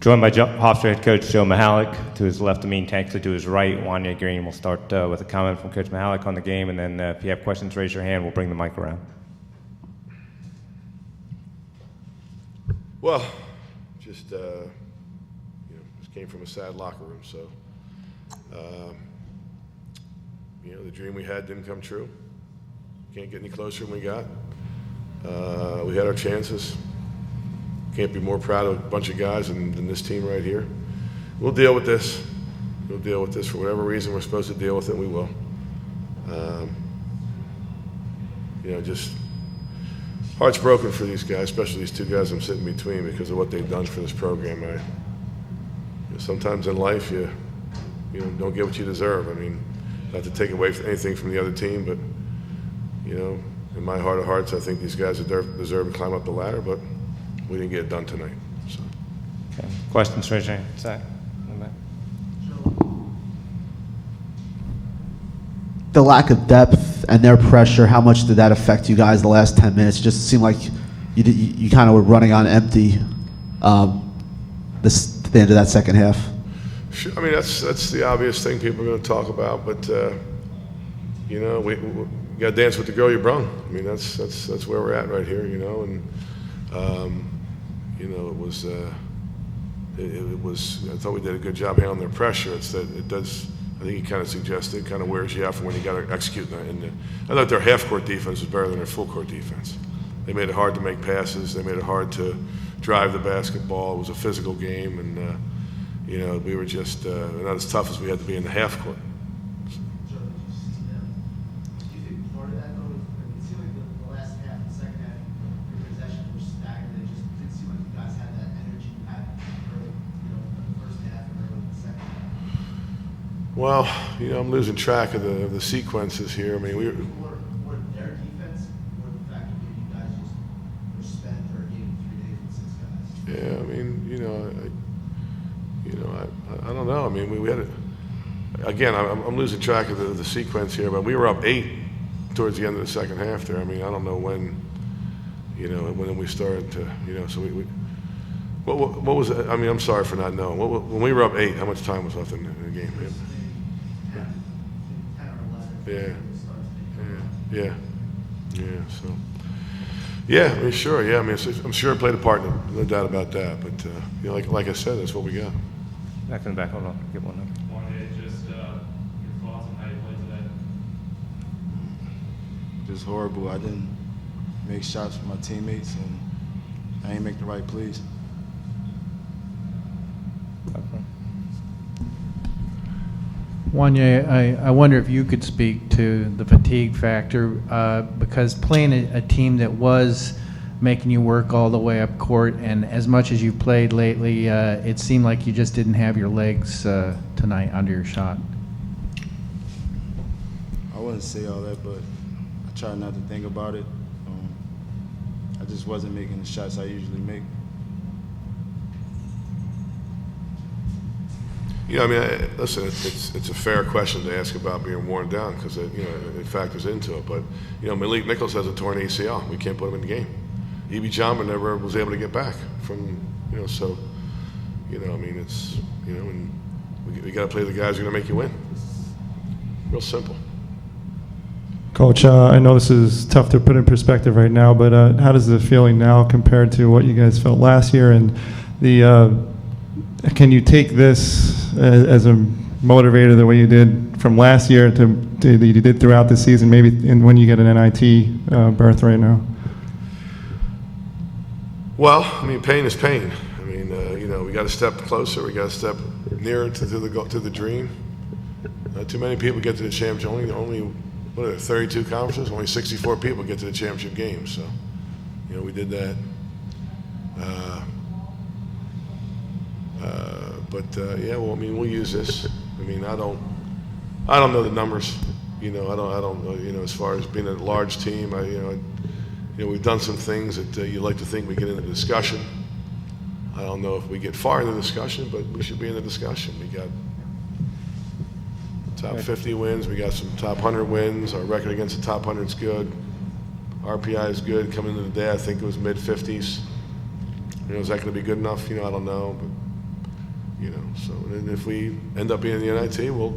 Joined by Hofstra head coach Joe Mihalik. To his left, Amin Tanksley. To his right, Wanya Green. We'll start with a comment from Coach Mihalik on the game, and then if you have questions, raise your hand. We'll bring the mic around. Well, just just came from a sad locker room, so the dream we had didn't come true. Can't get any closer than we got. We had our chances. Can't be more proud of a bunch of guys than this team right here. We'll deal with this. We'll deal with this for whatever reason we're supposed to deal with it. We will. Just heart's broken for these guys, especially these two guys I'm sitting between, because of what they've done for this program. Sometimes in life you don't get what you deserve. I mean, not to take away anything from the other team, but in my heart of hearts, I think these guys deserve to climb up the ladder, but we didn't get it done tonight. So. Okay. Questions, raise your hand. Zach. The lack of depth and their pressure, how much did that affect you guys the last 10 minutes? It just seemed like you kind of were running on empty at the end of that second half. Sure. I mean, that's the obvious thing people are going to talk about, but we got to dance with the girl you brung. I mean, that's where we're at right here, and it was. I thought we did a good job handling their pressure. It's that it does. I think he kind of suggested, kind of wears you out for when you got to execute. I thought their half-court defense was better than their full-court defense. They made it hard to make passes. They made it hard to drive the basketball. It was a physical game, and we were just not as tough as we had to be in the half-court. Well, I'm losing track of the sequences here. I mean, we were. Or their defense, or the fact that you guys just were spent or game 3 days with 6 guys. Yeah, I mean, I don't know. I mean, we had it. Again, I'm losing track of the sequence here, but we were up 8 towards the end of the second half there. I mean, I don't know when we started to, so we what was it? I mean, I'm sorry for not knowing. When we were up 8, how much time was left in the game? Yeah. So, I mean, sure. Yeah, I mean, I'm sure it played a part. No doubt about that. But like I said, that's what we got. Back in the back. Hold on. Get one up. Just your thoughts on how you played today. Just horrible. I didn't make shots for my teammates, and I didn't make the right plays. Wanya, I wonder if you could speak to the fatigue factor, because playing a team that was making you work all the way up court, and as much as you've played lately, it seemed like you just didn't have your legs tonight under your shot. I wouldn't say all that, but I try not to think about it. I just wasn't making the shots I usually make. I mean, listen, it's a fair question to ask about being worn down, because it factors into it. But Malik Nichols has a torn ACL. We can't put him in the game. E.B. Jamba never was able to get back from so I mean, it's and we got to play the guys who are going to make you win. Real simple. Coach, I know this is tough to put in perspective right now, but how does the feeling now compared to what you guys felt last year, and can you take this as a motivator the way you did from last year to you did throughout the season, maybe when you get an NIT berth right now? Well, I mean, pain is pain. I mean, we got to step closer. We got to step nearer to the dream. Not too many people get to the championship. Only what are there, 32 conferences? Only 64 people get to the championship game. So, we did that. Well, I mean, we'll use this. I mean, I don't know the numbers. I don't know. As far as being a large team, we've done some things that you like to think we get in the discussion. I don't know if we get far in the discussion, but we should be in the discussion. We got top 50 wins. We got some top 100 wins. Our record against the top 100 is good. RPI is good. Coming into the day, I think it was mid-50s. Is that going to be good enough? I don't know. But you know. So, and if we end up being in the NIT, we'll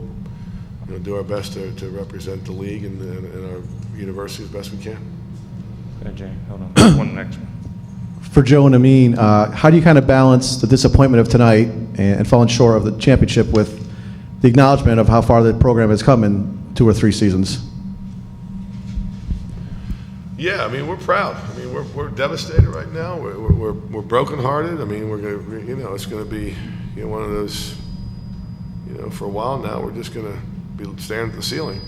do our best to represent the league and our university as best we can. Jay, hold on. One next one. For Joe and Amin, how do you kind of balance the disappointment of tonight and falling short of the championship with the acknowledgement of how far the program has come in 2 or 3 seasons? Yeah, I mean, we're proud. I mean, we're devastated right now. We're brokenhearted. I mean, we're gonna, it's gonna be, one of those, for a while now, we're just gonna be staring at the ceiling.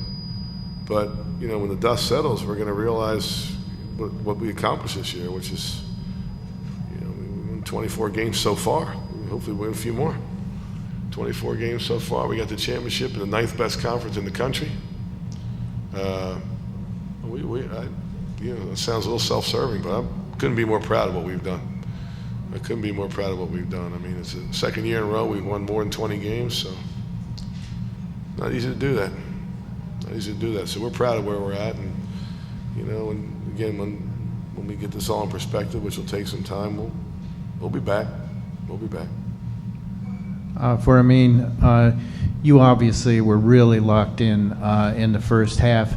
But when the dust settles, we're gonna realize what we accomplished this year, which is, we won 24 games so far. Hopefully, win a few more. 24 games so far. We got the championship in the 9th best conference in the country. It sounds a little self-serving, but I couldn't be more proud of what we've done. I couldn't be more proud of what we've done. I mean, it's the second year in a row we've won more than 20 games, so not easy to do that. Not easy to do that. So we're proud of where we're at, and and again, when we get this all in perspective, which will take some time, we'll be back. We'll be back. For Amin, you obviously were really locked in the first half.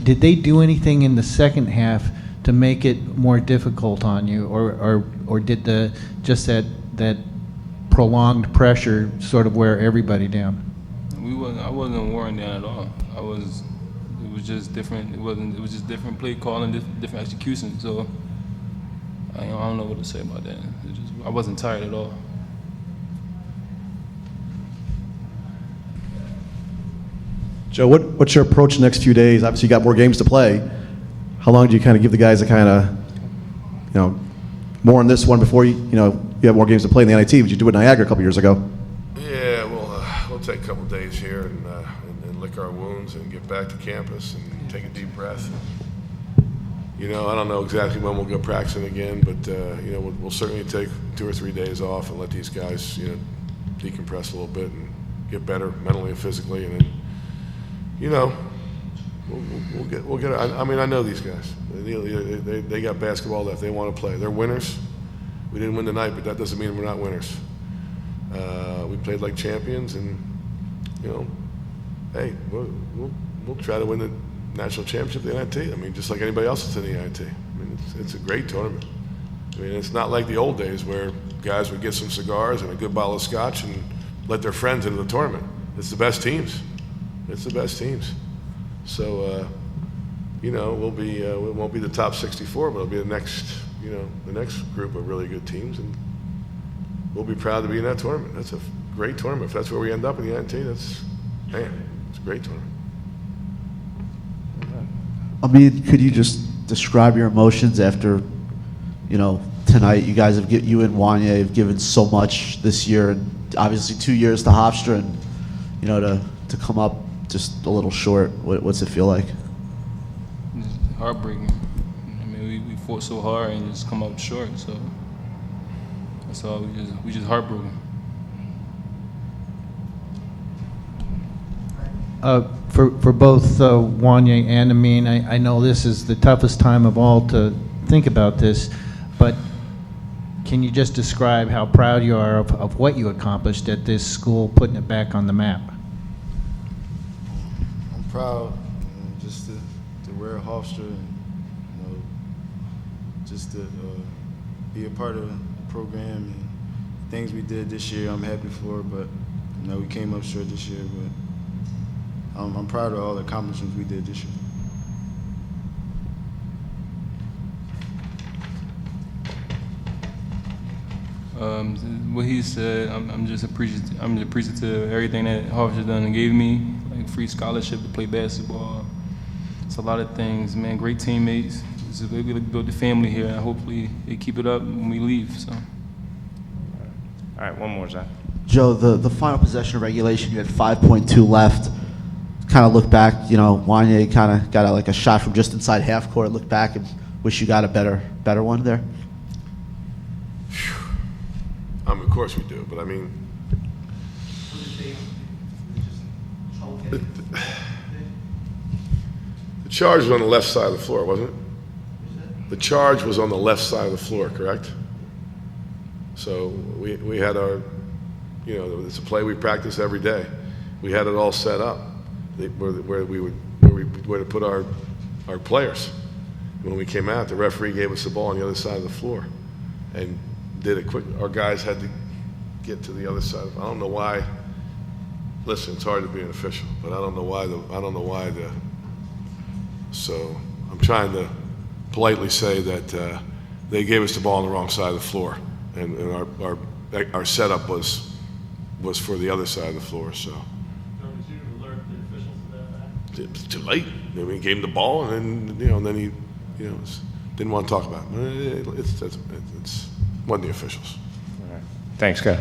Did they do anything in the second half to make it more difficult on you, or did that prolonged pressure sort of wear everybody down? I wasn't worn down at all. It was just different. It was just different play calling, different execution. So I don't know what to say about that. I wasn't tired at all. Joe, what's your approach the next few days? Obviously, you got more games to play. How long do you kind of give the guys to kind of, more on this one before you have more games to play in the NIT? But you do it in Niagara a couple years ago. Yeah, we'll take a couple days here and lick our wounds and get back to campus and take a deep breath. I don't know exactly when we'll go practicing again, but we'll certainly take 2 or 3 days off and let these guys decompress a little bit and get better mentally and physically, and then. We'll get. I mean, I know these guys. They got basketball left. They want to play. They're winners. We didn't win tonight, but that doesn't mean we're not winners. We played like champions, and hey, we'll try to win the national championship of the NIT. I mean, just like anybody else that's in the NIT. I mean, it's a great tournament. I mean, it's not like the old days where guys would get some cigars and a good bottle of scotch and let their friends into the tournament. It's the best teams. It's the best teams. So, we'll be, it won't be the top 64, but it'll be the next group of really good teams. And we'll be proud to be in that tournament. That's a great tournament. If that's where we end up in the NIT, it's a great tournament. Amin, could you just describe your emotions after, tonight? You guys you and Wanya have given so much this year, and obviously 2 years to Hofstra, and, to come up just a little short. What's it feel like? It's heartbreaking. I mean, we fought so hard and just come up short. So that's all. We just heartbroken. For both Wanya and Amin, I know this is the toughest time of all to think about this, but can you just describe how proud you are of what you accomplished at this school, putting it back on the map? Proud, just to wear Hofstra and just to be a part of the program and things we did this year. I'm happy for, but we came up short this year. But I'm proud of all the accomplishments we did this year. What he said, I'm just appreciative. I'm appreciative of everything that Hofstra done and gave me. Free scholarship to play basketball. It's a lot of things, man. Great teammates. We built the family here, and hopefully they keep it up when we leave. So. All right, one more, Zach. Joe, the final possession of regulation, you had 5.2 left. Kind of look back, Wanya kind of got like a shot from just inside half court. Look back and wish you got a better one there. Of course we do, but I mean. The charge was on the left side of the floor, wasn't it? The charge was on the left side of the floor, correct? So we had our You know, it's a play we practice every day. We had it all set up where to put our players. When we came out, the referee gave us the ball on the other side of the floor, and did it quick. Our guys had to get to the other side. I don't know why. Listen, it's hard to be an official, but I don't know why. So I'm trying to politely say that they gave us the ball on the wrong side of the floor, and our setup was for the other side of the floor. So. Did you alert the officials of that fact? It was too late. I mean, he gave him the ball, and then he, didn't want to talk about it. It's wasn't the officials. All right. Thanks, guys.